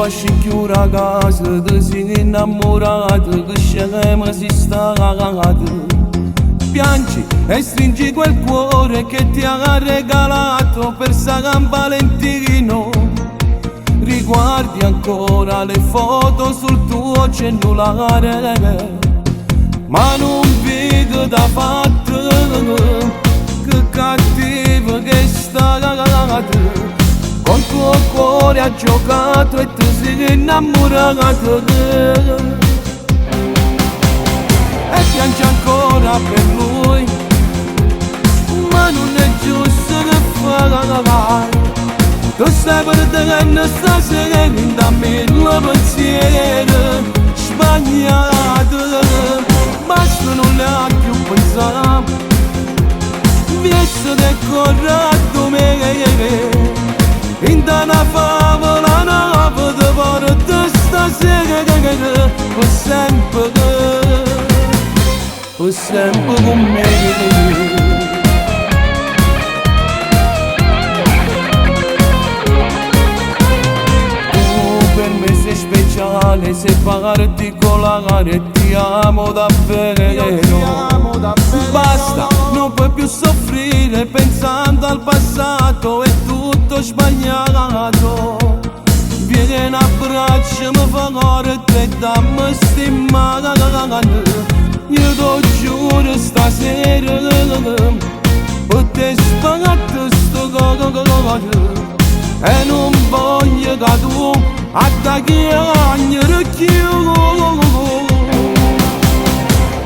esci chiura casa, ti sei innamorato, che scema si stato. Piangi e stringi quel cuore che ti ha regalato per San Valentino. Riguardi ancora le foto sul tuo cellulare, ma non vedo da fatto che cattivo che è stato. Con tuo cuore ha giocato e tu sei innamorato. E piangi ancora per lui, ma non è giusto che fai. Tu stai perdendo stasera, dammi il pensiero sbagliato. Basta, non le ha più pensato, visto del corretto me. In una favola nuova ti porto stasera, per sempre con me. Speciale, sei particolare, ti amo davvero. Basta, non puoi più soffrire pensando al passato, è tutto sbagliato. Vieni in abbraccio, mi fa forte e dammi stimata. Io ti giuro stasera, per te spagato sto coso. E non voglio che tu attacchi ogni orecchio.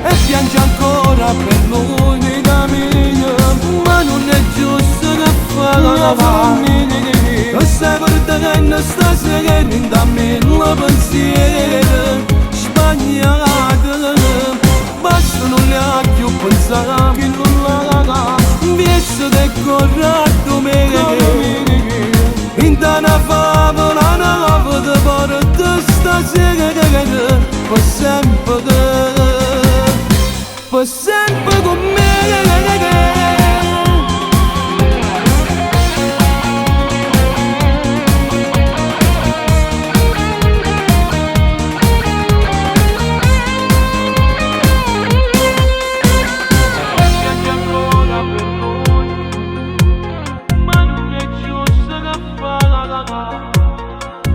E piangi ancora per lui, vita mia, ma non è giusto che fai. Tu stai perdendo stasera, dammi il pensiero sbagliato. Basta, non le ha più pensato, che non la visto del corretto me. In una favola nuova ti porto stasera, per sempre con me.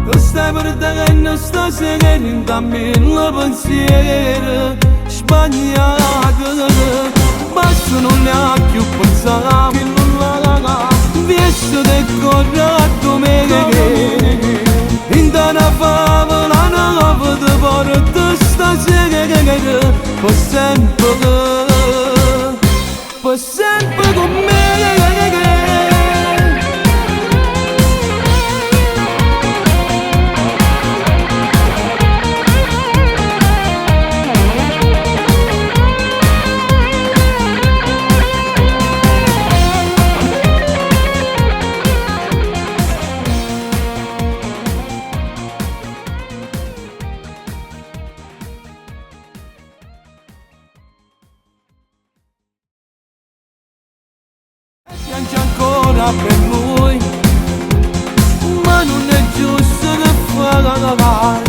Tu stai perdendo stasera, dammi il pensiero sbagliato. Basta, non ne ha più pensato, che non la visto del corretto me. In una favola nuova ti porto stasera, per sempre con me. Piangi ancora per lui, ma non è giusto che fai.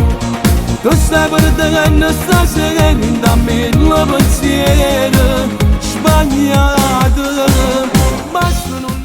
Tu stai perdendo stasera, dammi il pensiero sbagliato. Basta, non